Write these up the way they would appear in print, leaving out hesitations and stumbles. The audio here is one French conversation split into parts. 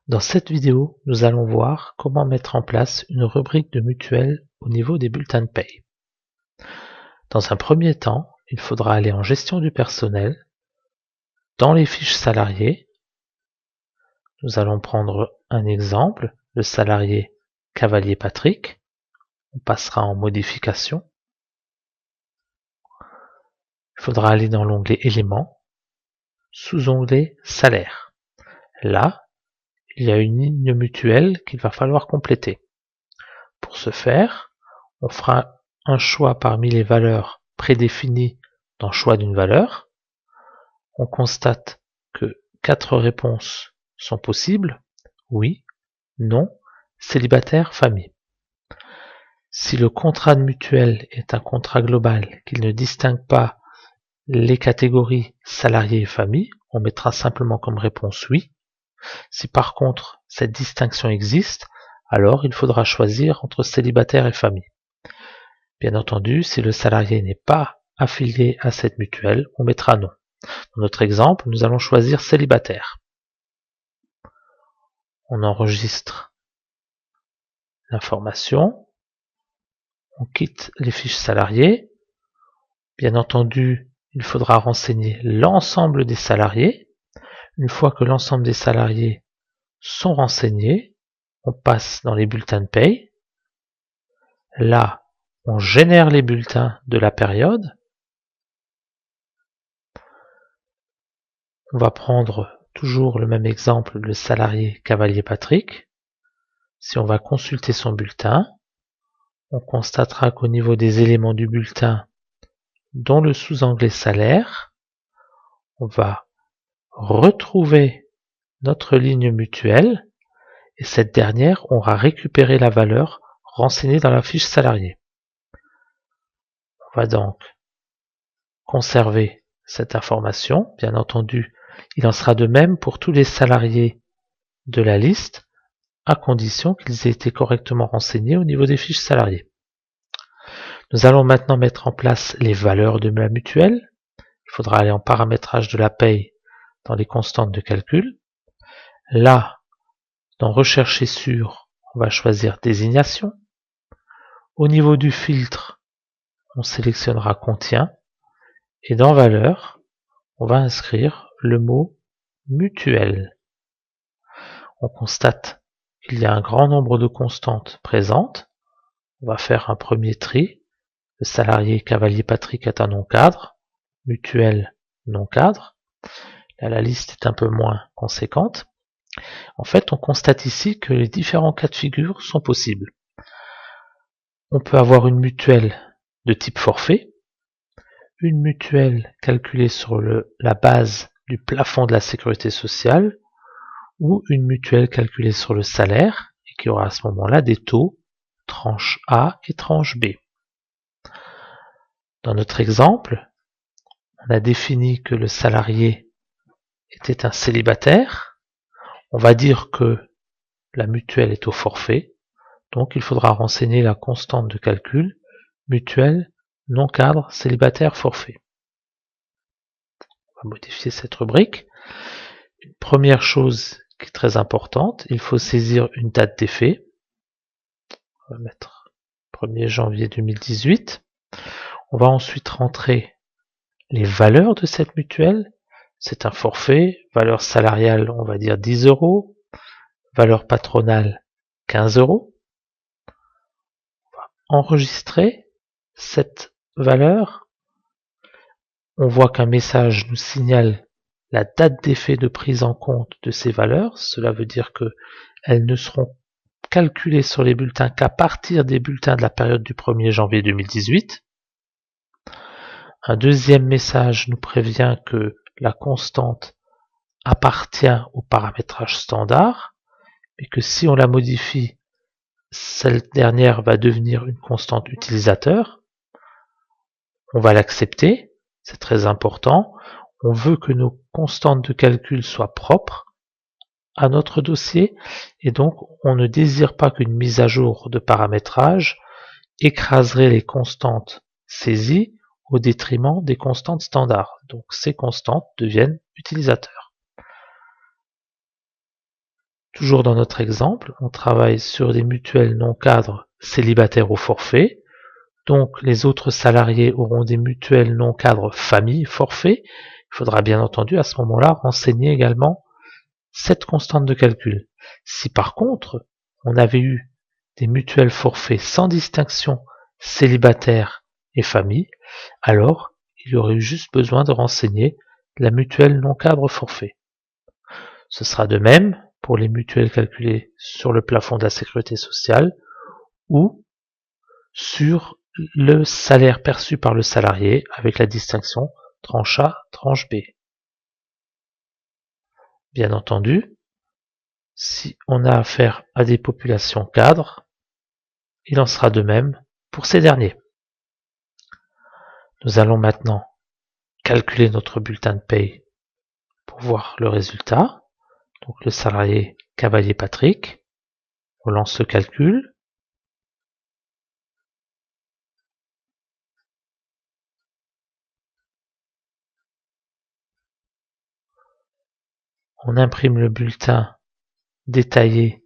Dans cette vidéo, nous allons voir comment mettre en place une rubrique de mutuelle au niveau des bulletins de paie. Dans un premier temps, il faudra aller en gestion du personnel, dans les fiches salariés. Nous allons prendre un exemple, le salarié Cavalier Patrick. On passera en modification. Il faudra aller dans l'onglet éléments, sous-onglet salaire. Là, il y a une ligne mutuelle qu'il va falloir compléter. Pour ce faire, on fera un choix parmi les valeurs prédéfinies dans choix d'une valeur. On constate que 4 réponses sont possibles: oui, non, célibataire, famille. Si le contrat de mutuelle est un contrat global qui ne distingue pas les catégories salariés et famille, on mettra simplement comme réponse oui. Si par contre cette distinction existe, alors il faudra choisir entre célibataire et famille. Bien entendu, si le salarié n'est pas affilié à cette mutuelle, on mettra non. Dans notre exemple, nous allons choisir célibataire. On enregistre l'information. On quitte les fiches salariés. Bien entendu, il faudra renseigner l'ensemble des salariés. Une fois que l'ensemble des salariés sont renseignés, on passe dans les bulletins de paie. Là, on génère les bulletins de la période. On va prendre toujours le même exemple, le salarié Cavalier Patrick. Si on va consulter son bulletin, on constatera qu'au niveau des éléments du bulletin, dont le sous-onglet salaire, on va retrouver notre ligne mutuelle et cette dernière aura récupéré la valeur renseignée dans la fiche salarié. On va donc conserver cette information. Bien entendu, il en sera de même pour tous les salariés de la liste, à condition qu'ils aient été correctement renseignés au niveau des fiches salariées. Nous allons maintenant mettre en place les valeurs de la mutuelle. Il faudra aller en paramétrage de la paie dans les constantes de calcul. Là, dans rechercher sur, on va choisir désignation. Au niveau du filtre, on sélectionnera contient. Et dans valeur, on va inscrire le mot mutuelle. On constate qu'il y a un grand nombre de constantes présentes. On va faire un premier tri. Le salarié Cavalier Patrick est un non-cadre. Mutuelle non-cadre. Là, la liste est un peu moins conséquente. En fait, on constate ici que les différents cas de figure sont possibles. On peut avoir une mutuelle de type forfait, une mutuelle calculée sur la base du plafond de la sécurité sociale, ou une mutuelle calculée sur le salaire, et qui aura à ce moment-là des taux tranche A et tranche B. Dans notre exemple, on a défini que le salarié était un célibataire. On va dire que la mutuelle est au forfait, donc il faudra renseigner la constante de calcul mutuelle non-cadre célibataire forfait. On va modifier cette rubrique. Une première chose qui est très importante, il faut saisir une date d'effet. On va mettre 1er janvier 2018. On va ensuite rentrer les valeurs de cette mutuelle. C'est un forfait, valeur salariale on va dire 10 €, valeur patronale 15 €. On va enregistrer cette valeur. On voit qu'un message nous signale la date d'effet de prise en compte de ces valeurs. Cela veut dire qu'elles ne seront calculées sur les bulletins qu'à partir des bulletins de la période du 1er janvier 2018. Un deuxième message nous prévient que la constante appartient au paramétrage standard, mais que si on la modifie, cette dernière va devenir une constante utilisateur. On va l'accepter, c'est très important. On veut que nos constantes de calcul soient propres à notre dossier et donc on ne désire pas qu'une mise à jour de paramétrage écraserait les constantes saisies au détriment des constantes standards. Donc ces constantes deviennent utilisateurs. Toujours dans notre exemple, on travaille sur des mutuelles non cadres célibataires au forfait. Donc les autres salariés auront des mutuelles non cadres famille forfait. Il faudra bien entendu à ce moment-là renseigner également cette constante de calcul. Si par contre on avait eu des mutuelles forfaits sans distinction célibataire et famille, alors il y aurait eu juste besoin de renseigner la mutuelle non cadre forfait. Ce sera de même pour les mutuelles calculées sur le plafond de la sécurité sociale ou sur le salaire perçu par le salarié avec la distinction tranche A, tranche B. Bien entendu, si on a affaire à des populations cadres, il en sera de même pour ces derniers. Nous allons maintenant calculer notre bulletin de paye pour voir le résultat. Donc le salarié Cavalier Patrick, on lance le calcul. On imprime le bulletin détaillé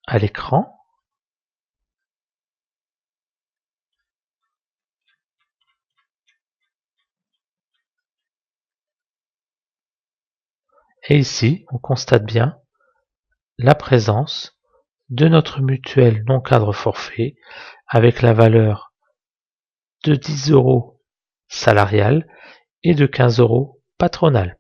à l'écran. Et ici, on constate bien la présence de notre mutuelle non cadre forfait avec la valeur de 10 € salariale et de 15 € patronale.